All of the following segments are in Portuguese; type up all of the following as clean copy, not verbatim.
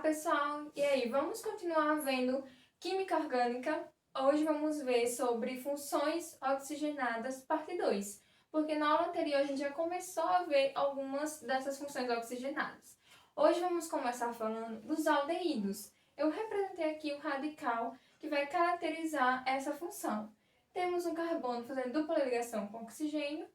pessoal! E aí, vamos continuar vendo Química Orgânica? Hoje vamos ver sobre funções oxigenadas, parte 2, porque na aula anterior a gente já começou a ver algumas dessas funções oxigenadas. Hoje vamos começar falando dos aldeídos. Eu representei aqui o radical que vai caracterizar essa função. Temos um carbono fazendo dupla ligação com oxigênio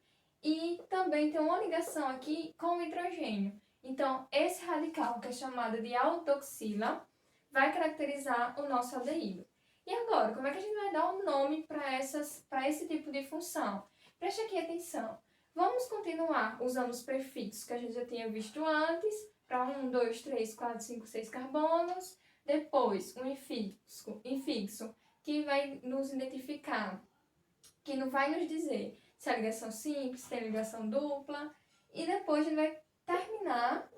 e também tem uma ligação aqui com o hidrogênio. Então, esse radical, que é chamado de aldoxila, vai caracterizar o nosso aldeído. E agora, como é que a gente vai dar um nome para esse tipo de função? Preste aqui atenção. Vamos continuar usando os prefixos que a gente já tinha visto antes, para 1, 2, 3, 4, 5, 6 carbonos. Depois, um infixo que vai nos identificar, que não vai nos dizer se é ligação simples, se tem ligação dupla. E depois a gente vai terminar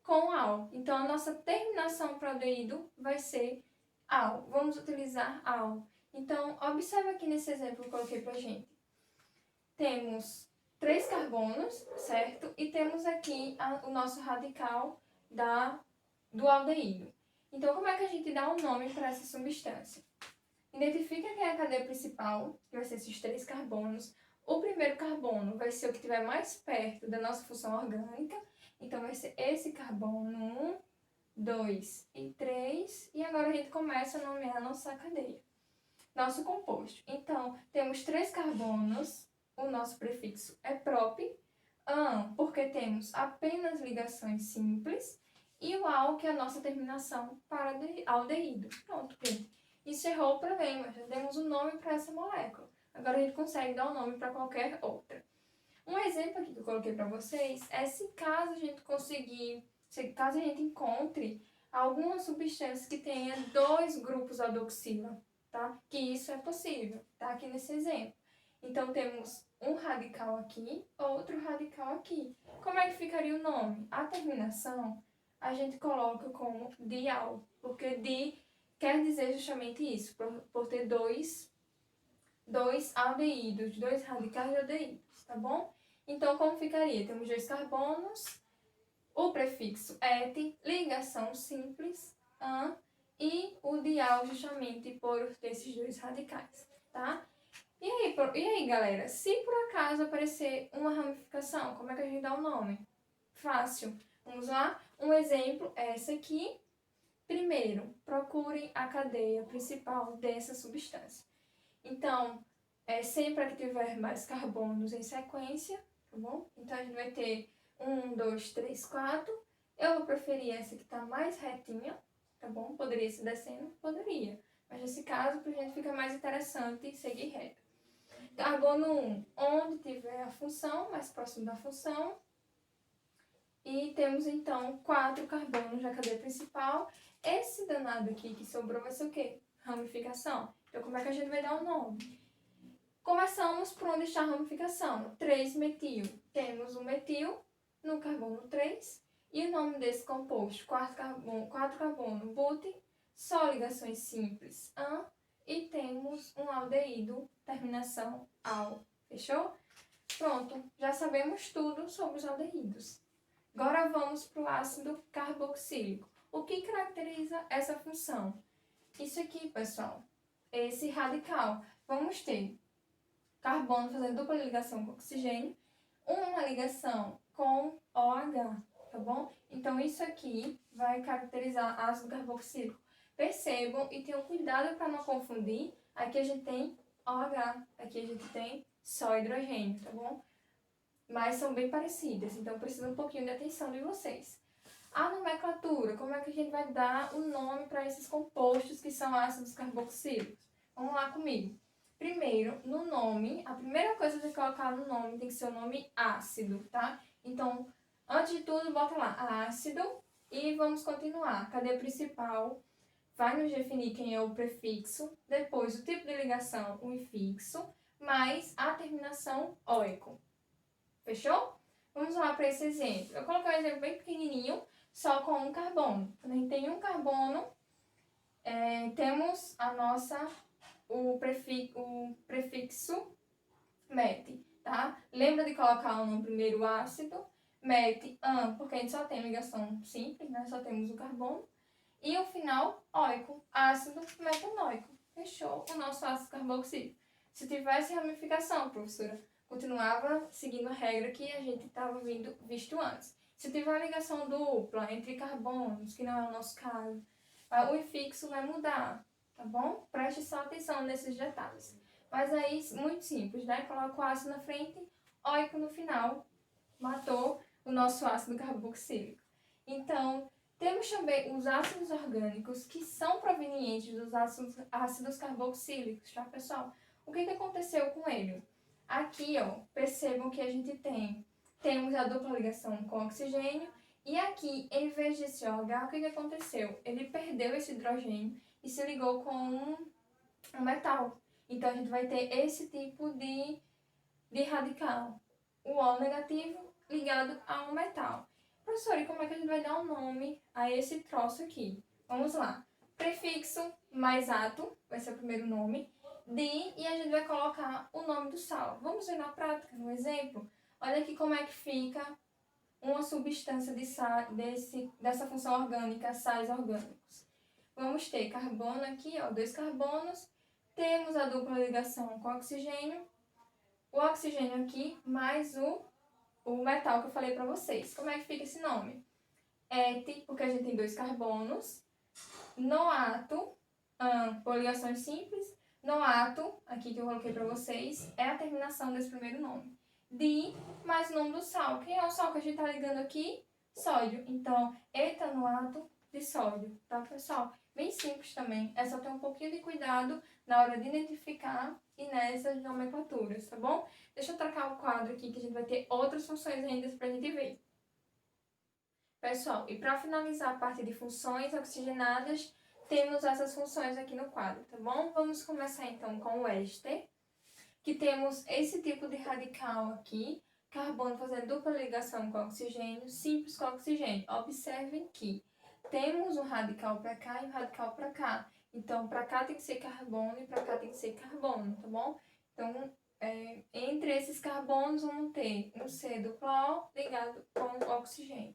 com al. Então, a nossa terminação para o aldeído vai ser al. Vamos utilizar al. Então, observa aqui nesse exemplo que eu coloquei para a gente. Temos 3 carbonos, certo? E temos aqui o nosso radical do aldeído. Então, como é que a gente dá um nome para essa substância? Identifica quem é a cadeia principal, que vai ser esses 3 carbonos. O primeiro carbono vai ser o que estiver mais perto da nossa função orgânica. Então, vai ser esse carbono 1, 2 e 3. E agora a gente começa a nomear a nossa cadeia. Nosso composto. Então, temos 3 carbonos. O nosso prefixo é prop. Porque temos apenas ligações simples. E o al, que é a nossa terminação para aldeído. Pronto, gente. Encerrou o problema. Já temos um nome para essa molécula. Agora a gente consegue dar um nome para qualquer outra. Um exemplo aqui que eu coloquei para vocês é se caso a gente encontre alguma substância que tenha 2 grupos aldoxila, tá? Que isso é possível, tá? Aqui nesse exemplo. Então, temos um radical aqui, outro radical aqui. Como é que ficaria o nome? A terminação a gente coloca como dial, porque di quer dizer justamente isso, por ter dois aldeídos, 2 radicais aldeídos, tá bom? Então, como ficaria? Temos 2 carbonos, o prefixo et, ligação simples, an, e o dial justamente por ter esses 2 radicais, tá? E aí, galera, se por acaso aparecer uma ramificação, como é que a gente dá o nome? Fácil. Vamos lá? Um exemplo é essa aqui. Primeiro, procurem a cadeia principal dessa substância. Então, sempre que tiver mais carbonos em sequência, tá bom? Então, a gente vai ter 1, 2, 3, 4. Eu vou preferir essa que está mais retinha, tá bom? Poderia ser descendo? Poderia. Mas nesse caso, para a gente fica mais interessante seguir reto. Carbono 1, onde tiver a função, mais próximo da função. E temos, então, 4 carbonos na cadeia principal. Esse danado aqui que sobrou vai ser o quê? Ramificação. Então, como é que a gente vai dar o nome? Começamos por onde está a ramificação. 3-metil. Temos um metil no carbono 3. E o nome desse composto, 4 carbono, but, só ligações simples, an. E temos um aldeído, terminação al. Fechou? Pronto, já sabemos tudo sobre os aldeídos. Agora vamos para o ácido carboxílico. O que caracteriza essa função? Isso aqui, pessoal, é esse radical. Vamos ter carbono fazendo dupla ligação com oxigênio, uma ligação com OH, tá bom? Então, isso aqui vai caracterizar ácido carboxílico. Percebam e tenham cuidado para não confundir. Aqui a gente tem OH, aqui a gente tem só hidrogênio, tá bom? Mas são bem parecidas, então precisa um pouquinho de atenção de vocês. A nomenclatura, como é que a gente vai dar o nome para esses compostos que são ácidos carboxílicos? Vamos lá comigo. Primeiro, no nome, a primeira coisa que você colocar no nome tem que ser o nome ácido, tá? Então, antes de tudo, bota lá ácido e vamos continuar. Cadeia principal vai nos definir quem é o prefixo, depois o tipo de ligação, o infixo, mais a terminação oico. Fechou? Vamos lá para esse exemplo. Eu coloquei um exemplo bem pequenininho, só com um carbono. Quando a gente tem um carbono, temos o prefixo met, tá? Lembra de colocar no primeiro ácido, met, porque a gente só tem ligação simples, né? Só temos o carbono. E o final, oico, ácido metanoico. Fechou o nosso ácido carboxílico. Se tivesse ramificação, professora, continuava seguindo a regra que a gente estava visto antes. Se tiver ligação dupla entre carbonos, que não é o nosso caso, o infixo vai mudar, tá bom? Preste só atenção nesses detalhes. Mas aí, muito simples, né? Coloca o ácido na frente, oico no final, matou o nosso ácido carboxílico. Então, temos também os ácidos orgânicos, que são provenientes dos ácidos carboxílicos, tá, pessoal? O que aconteceu com ele? Aqui, ó, percebam que a gente temos a dupla ligação com oxigênio, e aqui, em vez de esse OH, o que aconteceu? Ele perdeu esse hidrogênio e se ligou com um metal. Então, a gente vai ter esse tipo de radical. O O negativo ligado a um metal. Professor, e como é que a gente vai dar um nome a esse troço aqui? Vamos lá. Prefixo mais ato, vai ser o primeiro nome. E a gente vai colocar o nome do sal. Vamos ver na prática, no exemplo? Olha aqui como é que fica uma substância dessa função orgânica, sais orgânicos. Vamos ter carbono aqui, ó, 2 carbonos. Temos a dupla ligação com oxigênio. O oxigênio aqui, mais o metal que eu falei para vocês. Como é que fica esse nome? Et, porque a gente tem 2 carbonos. Noato, por ligações simples. Noato, aqui que eu coloquei para vocês, é a terminação desse primeiro nome. Di, mais o nome do sal. Quem é o sal que a gente está ligando aqui? Sódio. Então, etanoato de sódio, tá, pessoal? Bem simples também. É só ter um pouquinho de cuidado na hora de identificar e nessas nomenclaturas, tá bom? Deixa eu trocar o quadro aqui que a gente vai ter outras funções ainda pra gente ver. Pessoal, e para finalizar a parte de funções oxigenadas, temos essas funções aqui no quadro, tá bom? Vamos começar então com o éster, que temos esse tipo de radical aqui, carbono fazendo dupla ligação com oxigênio, simples com oxigênio. Observem que temos um radical para cá e um radical para cá. Então, para cá tem que ser carbono e para cá tem que ser carbono, tá bom? Então, entre esses carbonos vamos ter um C duplo O ligado com oxigênio.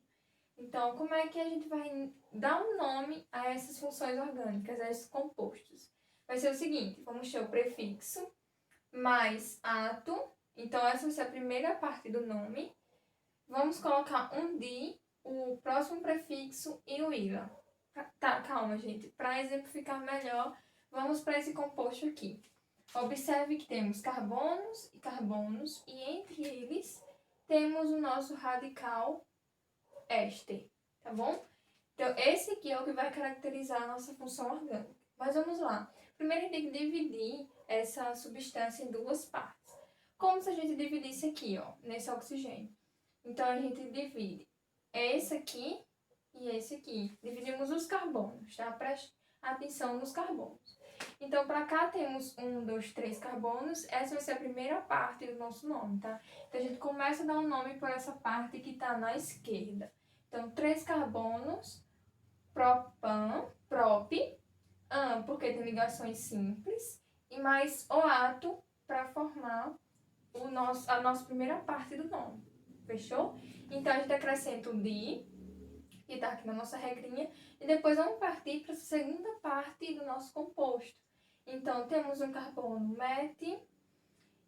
Então, como é que a gente vai dar um nome a essas funções orgânicas, a esses compostos? Vai ser o seguinte, vamos ter o prefixo mais ato. Então, essa vai ser a primeira parte do nome. Vamos colocar um di, o próximo prefixo e o ila. Tá, calma, gente. Para exemplificar melhor, vamos para esse composto aqui. Observe que temos carbonos e carbonos, e entre eles temos o nosso radical éster, tá bom? Então, esse aqui é o que vai caracterizar a nossa função orgânica. Mas vamos lá. Primeiro, a gente tem que dividir essa substância em duas partes. Como se a gente dividisse aqui, ó, nesse oxigênio. Então, a gente divide esse aqui e esse aqui. Dividimos os carbonos, tá? Preste atenção nos carbonos. Então, para cá temos 1, 2, 3 carbonos. Essa vai ser a primeira parte do nosso nome, tá? Então, a gente começa a dar um nome por essa parte que está na esquerda. Então, 3 carbonos, propan, prop, porque tem ligações simples, e mais oato para formar a nossa primeira parte do nome. Fechou? Então, a gente acrescenta o di, que está aqui na nossa regrinha, e depois vamos partir para a segunda parte do nosso composto. Então, temos um carbono met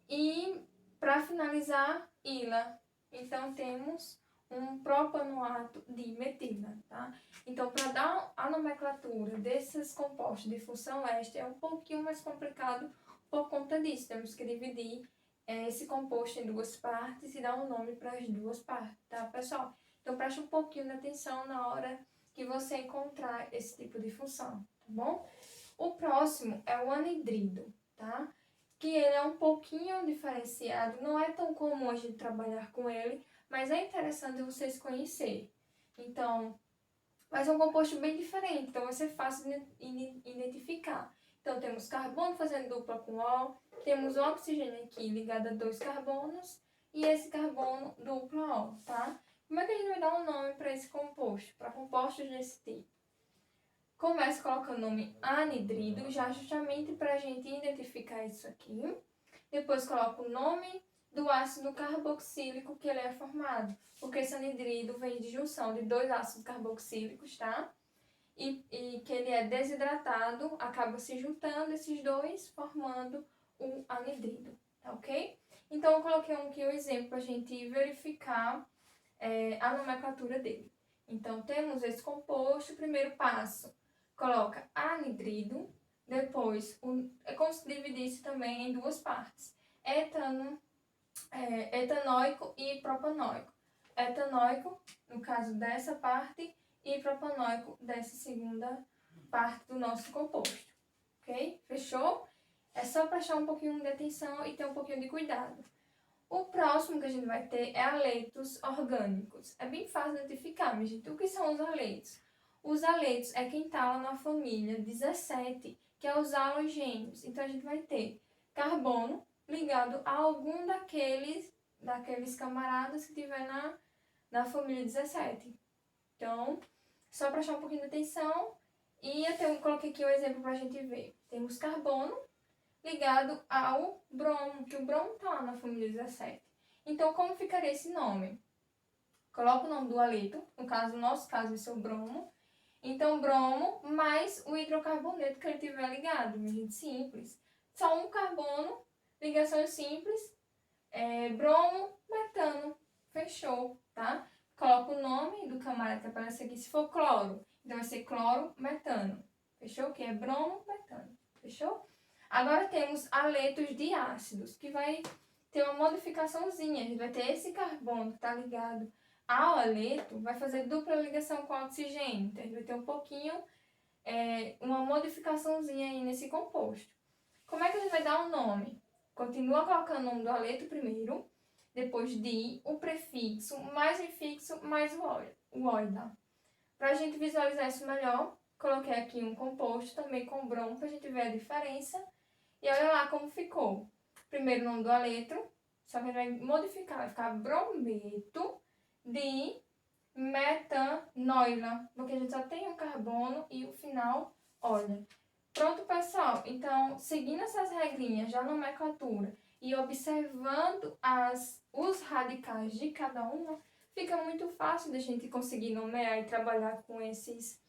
e, para finalizar, ila. Então, temos um propanoato de metina, tá? Então, para dar a nomenclatura desses compostos de função éster é um pouquinho mais complicado por conta disso. Temos que dividir esse composto em duas partes e dar um nome para as duas partes, tá, pessoal? Então, preste um pouquinho de atenção na hora que você encontrar esse tipo de função, tá bom? O próximo é o anidrido, tá? Que ele é um pouquinho diferenciado, não é tão comum a gente trabalhar com ele, mas é interessante vocês conhecerem. Então, mas é um composto bem diferente, então vai ser fácil de identificar. Então, temos carbono fazendo dupla com O, temos o oxigênio aqui ligado a 2 carbonos e esse carbono dupla O, tá? Como é que a gente vai dar um nome para esse composto, para compostos desse tipo? Começa colocando o nome anidrido, já justamente para a gente identificar isso aqui. Depois coloca o nome do ácido carboxílico que ele é formado, porque esse anidrido vem de junção de 2 ácidos carboxílicos, tá? e que ele é desidratado, acaba se juntando esses dois, formando o anidrido, tá ok? Então, eu coloquei aqui um exemplo para a gente verificar a nomenclatura dele. Então, temos esse composto, primeiro passo, coloca anidrido, depois, é como se dividisse também em duas partes, etanóico e propanóico. Etanóico, no caso dessa parte, e propanóico dessa segunda parte do nosso composto, ok? Fechou? É só prestar um pouquinho de atenção e ter um pouquinho de cuidado. O próximo que a gente vai ter é aleitos orgânicos. É bem fácil de identificar, minha gente. O que são os aleitos? Os aleitos é quem está lá na família 17, que é os halogênios. Então, a gente vai ter carbono ligado a algum daqueles camaradas que tiver na família 17. Então, só prestar um pouquinho de atenção. E eu coloquei aqui o exemplo para a gente ver. Temos carbono ligado ao bromo, que o bromo está lá na família 17. Então, como ficaria esse nome? Coloca o nome do aleto, no nosso caso, vai ser o bromo. Então, bromo mais o hidrocarboneto que ele tiver ligado, minha gente, simples. Só um carbono, ligação simples, bromo, metano. Fechou, tá? Coloca o nome do camarada que aparece aqui, se for cloro. Então, vai ser cloro, metano. Fechou? Que é bromo, metano. Fechou? Agora temos aletos diácidos, que vai ter uma modificaçãozinha. A gente vai ter esse carbono que está ligado ao aleto, vai fazer dupla ligação com o oxigênio. Então, a gente vai ter um pouquinho, uma modificaçãozinha aí nesse composto. Como é que a gente vai dar um nome? Continua colocando o nome do aleto primeiro, depois o prefixo, mais o infixo, mais o oida. Para a gente visualizar isso melhor, coloquei aqui um composto também com bromo, para a gente ver a diferença. E olha lá como ficou. Primeiro o nome do aleto, só que a gente vai modificar, vai ficar brometo de metanoila, porque a gente só tem um carbono e o final, olha. Pronto, pessoal? Então, seguindo essas regrinhas já na nomenclatura e observando os radicais de cada uma, fica muito fácil da gente conseguir nomear e trabalhar com essas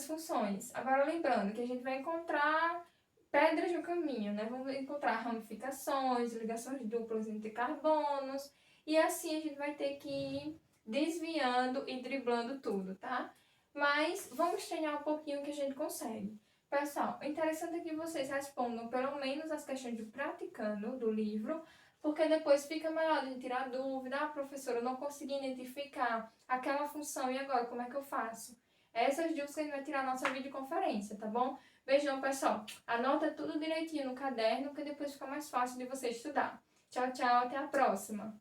funções. Agora, lembrando que a gente vai encontrar pedras no caminho, né? Vamos encontrar ramificações, ligações duplas entre carbonos, e assim a gente vai ter que ir desviando e driblando tudo, tá? Mas vamos treinar um pouquinho que a gente consegue. Pessoal, o interessante é que vocês respondam pelo menos as questões de praticando do livro, porque depois fica melhor a gente tirar dúvida. Ah, professora, eu não consegui identificar aquela função, e agora como é que eu faço? Essas dúvidas que a gente vai tirar na nossa videoconferência, tá bom? Beijão, pessoal. Anota tudo direitinho no caderno, que depois fica mais fácil de você estudar. Tchau, tchau. Até a próxima.